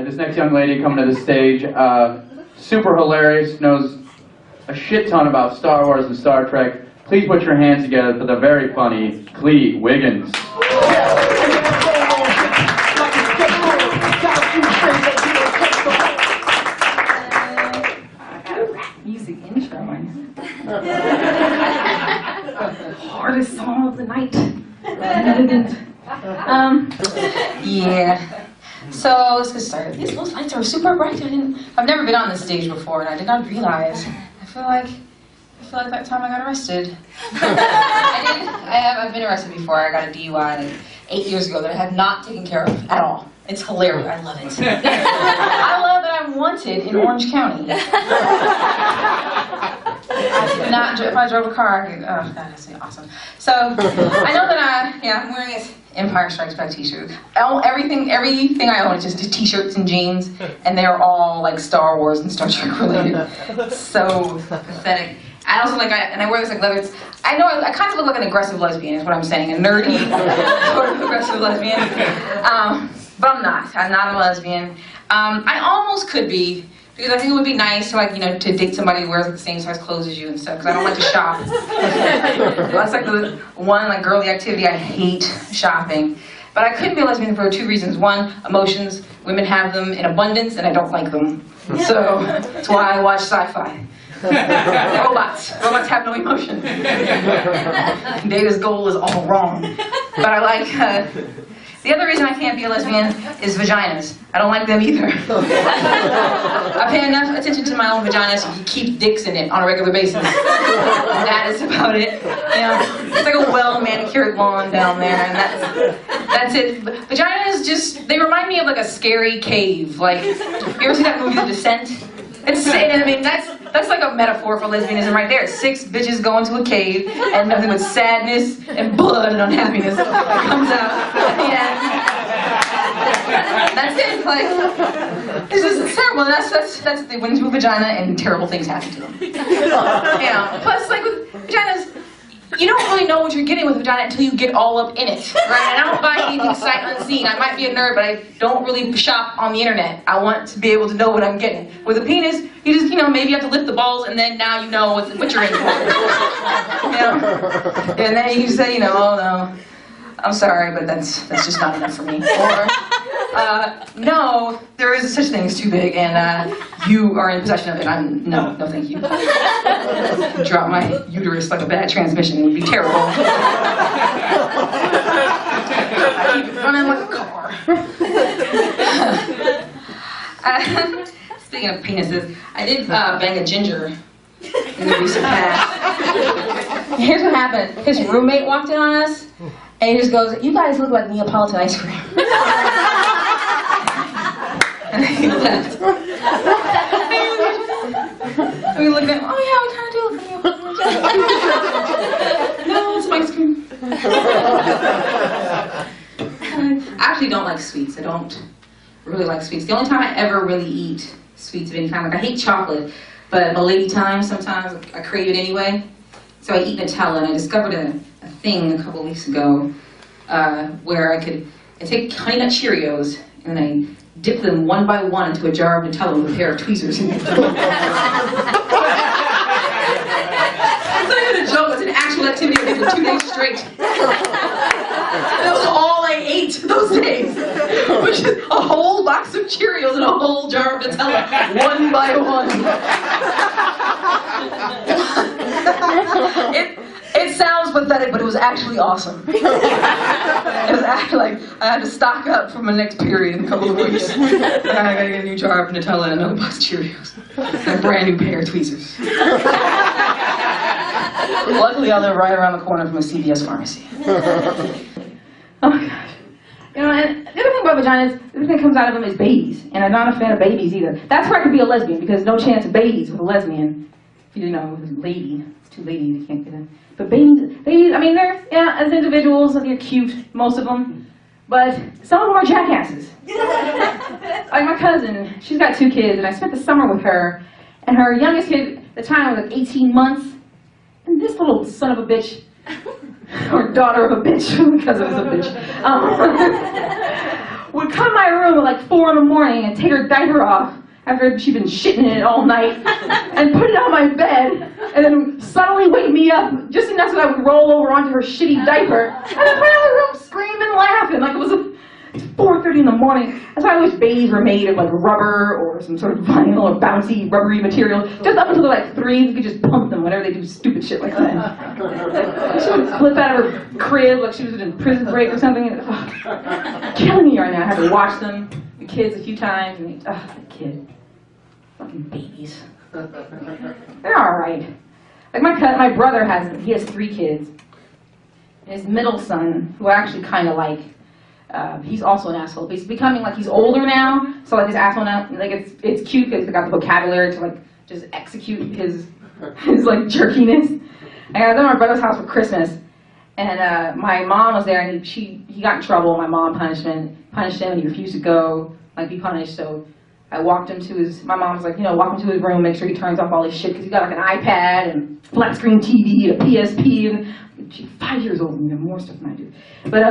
This next young lady coming to the stage, super hilarious, knows a shit ton about Star Wars and Star Trek. Please put your hands together for the very funny Klee Wiggins. Music intro. Hardest song of the night. Yeah. So let's get started. These lights are super bright. I've never been on this stage before, and I did not realize. I feel like that time I got arrested. I've been arrested before. I got a DUI like 8 years ago that I have not taken care of at all. It's hilarious. I love it. I love that I'm wanted in Orange County. If I drove a car, oh god, that's awesome. So I know that I'm wearing this Empire Strikes Back t-shirt. Everything I own is just t-shirts and jeans, and they're all like Star Wars and Star Trek related. So pathetic. I also and I wear this like leather. I know I kind of look like an aggressive lesbian, is what I'm saying, a nerdy sort of aggressive lesbian. But I'm not. I'm not a lesbian. I almost could be. Because I think it would be nice to to date somebody who wears the same size clothes as you and stuff, because I don't like to shop. That's like the one girly activity I hate, shopping. But I couldn't be a lesbian for 2 reasons. One, emotions. Women have them in abundance and I don't like them. So that's why I watch sci-fi. Robots. Robots have no emotion. Data's goal is all wrong. But I like the other reason I can't be a lesbian is vaginas. I don't like them either. I pay enough attention to my own vagina so you keep dicks in it on a regular basis. That is about it. It's like a well-manicured lawn down there, and that's it. Vaginas they remind me of like a scary cave. Like, you ever see that movie, The Descent? I mean, that's like a metaphor for lesbianism right there. 6 bitches go into a cave and nothing but sadness and blood and unhappiness comes out. Yeah. That's it. Like, it's just terrible. That's they went into a vagina and terrible things happen to them. Plus, like with vaginas, you don't really know what you're getting with vagina until you get all up in it, right? And I don't buy anything sight unseen. I might be a nerd, but I don't really shop on the internet. I want to be able to know what I'm getting. With a penis, you just, maybe you have to lift the balls, and then now you know what you're in for. And then you say, oh no, I'm sorry, but that's just not enough for me. Or, no, there is such thing as too big, and you are in possession of it. No, thank you. Drop my uterus like a bad transmission. It would be terrible. I keep it running like a car. Speaking of penises, I did bang a ginger in the recent past. Here's what happened. His roommate walked in on us, and he just goes, "You guys look like Neapolitan ice cream." And he left. We looked at him, oh yeah, we kind of do look like Neapolitan. No, it's ice cream. I actually don't like sweets. I don't really like sweets. The only time I ever really eat sweets of any kind, like I hate chocolate, but my lady time, sometimes I crave it anyway. So I eat Nutella, and I discovered a thing a couple weeks ago where I take Honey Nut Cheerios, and I dip them one by one into a jar of Nutella with a pair of tweezers in it. It's not even a joke, it's an actual activity I did for 2 days straight. That was all I ate those days, which is a whole box of Cheerios and a whole jar of Nutella, one by one. It sounds pathetic, but it was actually awesome. It was actually like I had to stock up for my next period in a couple of weeks. And I gotta get a new jar of Nutella and another box of Cheerios. And a brand new pair of tweezers. Luckily, I live right around the corner from a CVS pharmacy. Oh my gosh. And the other thing about vaginas, the other thing that comes out of them is babies. And I'm not a fan of babies either. That's where I could be a lesbian, because no chance of babies with a lesbian. If you didn't know, with a lady. It's too lady, you can't get in. But babies, I mean, they're, as individuals, they're cute, most of them. But some of them are jackasses. Like my cousin, she's got 2 kids, and I spent the summer with her. And her youngest kid at the time was like 18 months. And this little son of a bitch, or daughter of a bitch, because it was a bitch, would come to my room room at like 4 in the morning and take her diaper off after she'd been shitting in it all night and put it on my bed and then suddenly wake me up just enough so I would roll over onto her shitty diaper and then run out of the room screaming, laughing like it was 4:30 in the morning. That's why I wish babies were made of like rubber or some sort of vinyl or bouncy rubbery material. Just up until they're like 3, you could just pump them whenever they do stupid shit like that. She would flip out of her crib like she was in prison break or something. Killing me right now. I had to watch them, the kids, a few times, and the kid. Fucking babies. They're alright. Like my brother has 3 kids. And his middle son, who I actually kind of like, he's also an asshole. But he's becoming like, he's older now, so like his asshole now, like it's cute because he's got the vocabulary to like just execute his like jerkiness. I was at my brother's house for Christmas, and my mom was there, and he got in trouble. My mom punished him, and he refused to go like be punished. So I walked him to my mom was like, walk him to his room, make sure he turns off all his shit, because he's got like an iPad and flat screen TV, a PSP, and she's 5 years old, and more stuff than I do. But,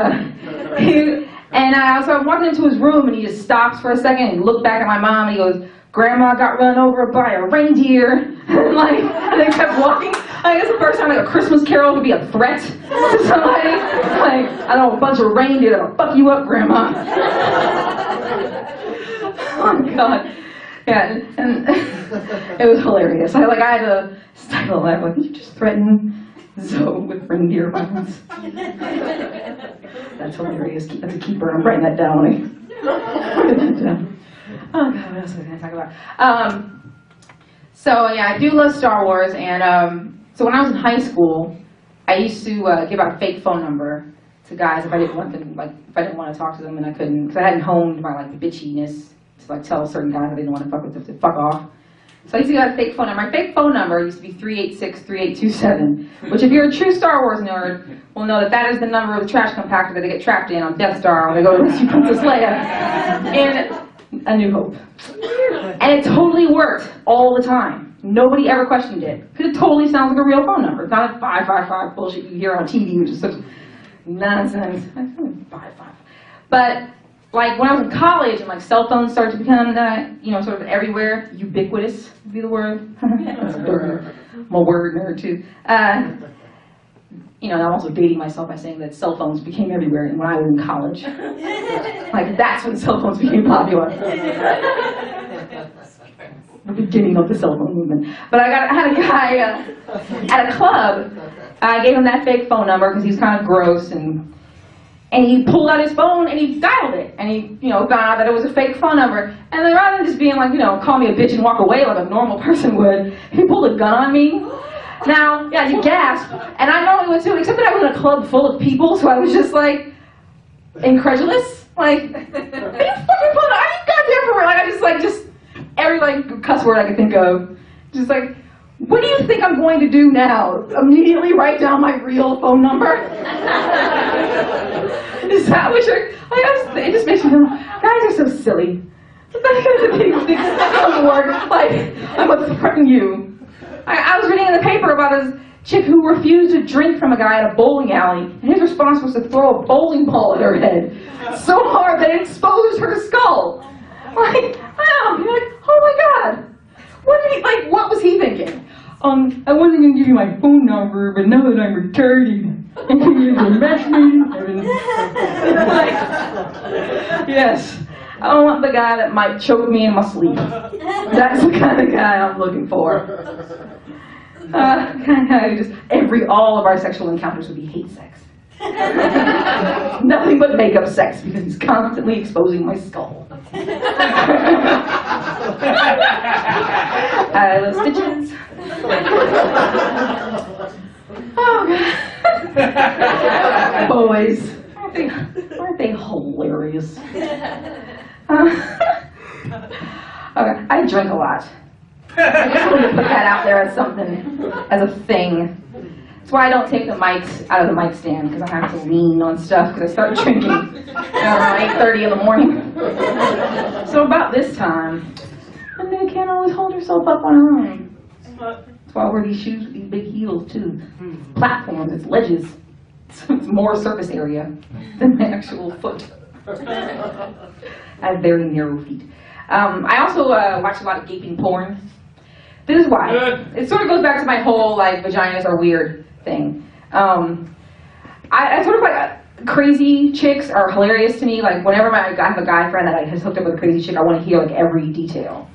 so I walked into his room, and he just stops for a second, and he looked back at my mom, and he goes, "Grandma got run over by a reindeer," and then kept walking. I guess the first time like a Christmas carol could be a threat to somebody. Like, I don't know, a bunch of reindeer that'll fuck you up, Grandma. Oh my God. Yeah, and it was hilarious. I had to stifle a laugh, like, you just threatened Zoe with reindeer violence. That's hilarious. That's a keeper. I'm writing that down. Oh God, what else was I going to talk about? So yeah, I do love Star Wars, and so when I was in high school, I used to give out a fake phone number to guys if I didn't want them, like if I didn't want to talk to them and I couldn't, because I hadn't honed my like bitchiness to like tell certain guys I didn't want to fuck with them to fuck off. So I used to get a fake phone number. My fake phone number used to be 386-3827, which if you're a true Star Wars nerd, will know that that is the number of the trash compactor that they get trapped in on Death Star when they go to rescue Princess Leia in A New Hope. And it totally worked all the time. Nobody ever questioned it. Because it totally sounds like a real phone number. It's not a 555 bullshit you hear on TV, which is such nonsense. 555. But like when I was in college and like cell phones started to become sort of everywhere, ubiquitous would be the word. That's a word. I'm a word nerd too. I'm also dating myself by saying that cell phones became everywhere when I was in college. Like that's when cell phones became popular. The beginning of the cell phone movement. But I had a guy at a club. I gave him that fake phone number because he was kind of gross, and he pulled out his phone and he dialed it, and he found out that it was a fake phone number. And then rather than just being like call me a bitch and walk away like a normal person would, he pulled a gun on me. Now, yeah, you gasp, and I normally would too, except that I was in a club full of people, so I was just like incredulous, like, are you fucking pulling out? Are you goddamn for real? Like I just every like cuss word I could think of, just like, what do you think I'm going to do now? Immediately write down my real phone number? Is that what you're, it just makes me feel, guys are so silly. Like, I'm going to threaten you. I was reading in the paper about this chick who refused to drink from a guy at a bowling alley, and his response was to throw a bowling ball at her head so hard that it exposed her skull. Like, wow, you're like, oh my God. What was he thinking? I wasn't going to give you my phone number, but now that I'm retarded, and you can match me. Yes, I don't want the guy that might choke me in my sleep. That's the kind of guy I'm looking for. All of our sexual encounters would be hate sex. Nothing but makeup sex, because he's constantly exposing my skull. I love stitches. Oh God. Boys, aren't they hilarious? Okay, I drink a lot. I just wanted to put that out there as something, as a thing. That's why I don't take the mics out of the mic stand, because I have to lean on stuff, because I start drinking around 8:30 in the morning. So about this time, Linda can't always hold herself up on her own. That's why I wear these shoes with these big heels too. It's platforms, it's ledges. It's more surface area than my actual foot. I have very narrow feet. I also watch a lot of gaping porn. This is why. It sort of goes back to my whole like vaginas are weird thing. I sort of like crazy chicks are hilarious to me. Like whenever I have a guy friend that has hooked up with a crazy chick, I want to hear like every detail.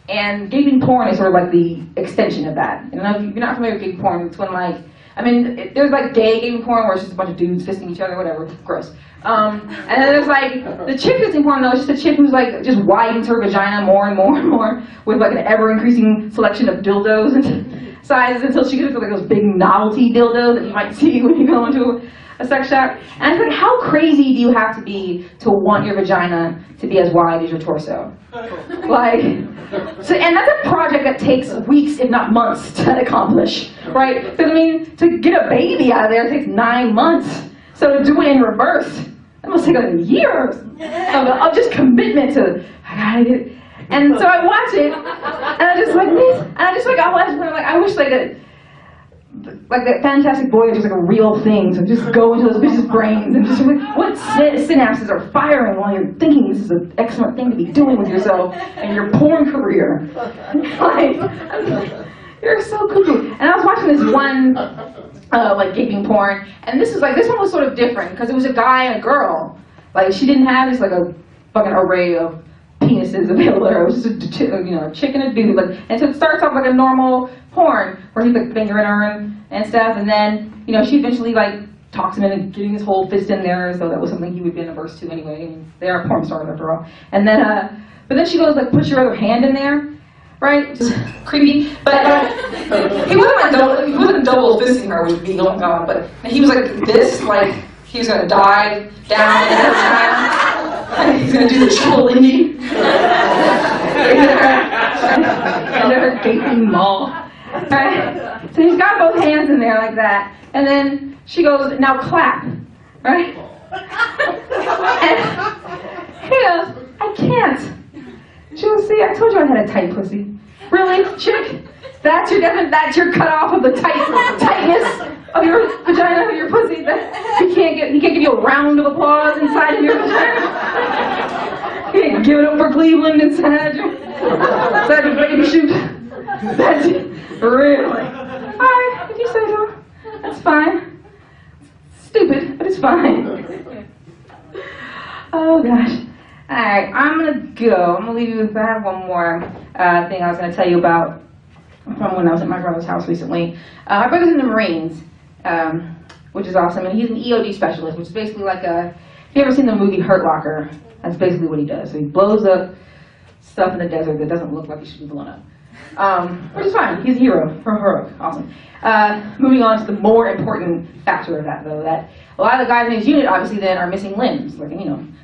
And gaping porn is sort of like the extension of that. And if you're not familiar with gaping porn, it's when like, I mean, there's like gay gaping porn where it's just a bunch of dudes fisting each other, whatever, gross. And then there's like, the chick fisting porn though, it's just a chick who's like, just widens her vagina more and more and more with like an ever-increasing selection of dildos and sizes until she gets to like those big novelty dildos that you might see when you go into a sex shop. And it's like, how crazy do you have to be to want your vagina to be as wide as your torso? Like, so, and that's a project that takes weeks, if not months, to accomplish, right? Because I mean, to get a baby out of there takes 9 months. So to do it in reverse, it must take like a year of just commitment to, I gotta get it. And so I watch it, and I just like, I watch it, like, I wish like that Fantastic Voyage is like a real thing. So just go into those bitches' brains and just like, what synapses are firing while you're thinking this is an excellent thing to be doing with yourself and your porn career. Like, you're so cuckoo. And I was watching this one, like gaping porn, and this one was sort of different because it was a guy and a girl. Like she didn't have this like a fucking array of penises available to her. It was just a chick and a dude. Like, and so it starts off like a normal porn where he's like fingering her and stuff, and then she eventually like talks him into getting his whole fist in there. So that was something he would be averse to anyway. I mean, they are porn stars after all. And then, but then she goes like, put your other hand in there. Right? Just creepy. But he wasn't double fisting her with me, oh god, but he was like this, like he was gonna dive down in her time. He's gonna do the triple lindy. Into her gaping maw. Right? So he's got both hands in there like that. And then she goes, now clap. Right? And he goes, I can't. She goes, see, I told you I had a tight pussy. Really, chick? That's your cutoff of the tightness of your vagina, of your pussy. He can't give you a round of applause inside of your vagina. He can't give it up for Cleveland inside your baby shoot. That's it. Really? Alright, if you say so. That's fine. Stupid, but it's fine. Oh gosh. Alright, I'm gonna go. I'm gonna leave you with, I have one more thing I was gonna tell you about from when I was at my brother's house recently. My brother's in the Marines, which is awesome, and he's an EOD specialist, which is basically like if you ever seen the movie Hurt Locker, that's basically what he does. So he blows up stuff in the desert that doesn't look like it should be blown up. Which is fine, he's a hero, heroic, awesome. Moving on to the more important factor of that though, that a lot of the guys in his unit obviously then are missing limbs, like,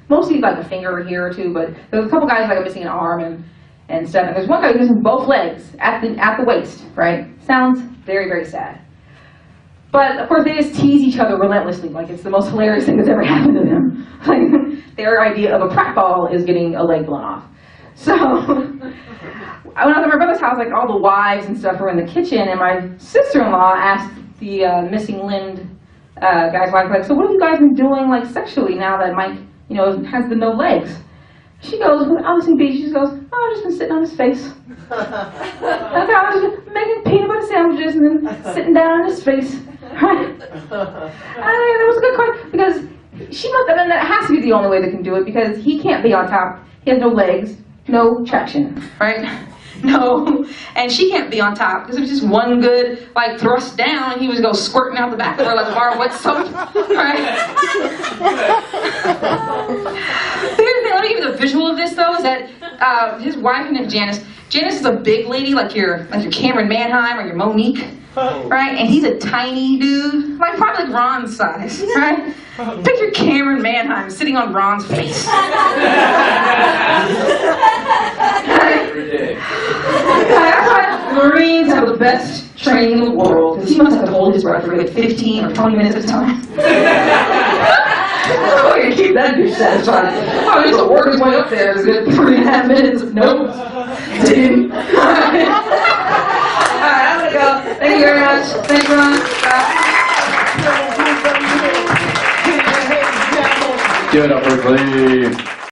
mostly like a finger here or two, but there's a couple guys like missing an arm and stuff, and there's one guy who's missing both legs at the waist, right? Sounds very, very sad. But of course they just tease each other relentlessly, like it's the most hilarious thing that's ever happened to them. Like their idea of a pratfall is getting a leg blown off. So when I was at my brother's house, like all the wives and stuff were in the kitchen, and my sister-in-law asked the missing limbed guy's wife, like, so what have you guys been doing like sexually now that Mike has the no legs? She goes, obviously, she just goes, oh, I've just been sitting on his face. I was just making peanut butter sandwiches and then sitting down on his face. Right? And it was a good question, because she must have, and that has to be the only way they can do it, because he can't be on top. He has no legs, no traction, right? No, and she can't be on top, because it was just one good, like, thrust down, and he was go squirting out the back of her like a bar of wet soap, right? Let me give you the visual of this, though, is that his wife and Janice is a big lady, like your Cameron Manheim or your Monique, right? And he's a tiny dude, like probably like Ron's size, right? Picture Cameron Manheim sitting on Ron's face. That's why Marines have the best training in the world, because he must have to hold his breath for like 15 or 20 minutes at a time. Oh, you keep that bitch satisfied. Oh, just to work his way up there is a good 3.5 minutes. Nope. Didn't. Alright, I'm gonna go. Thank you very much. Thanks, Ron. Give it up for Klee.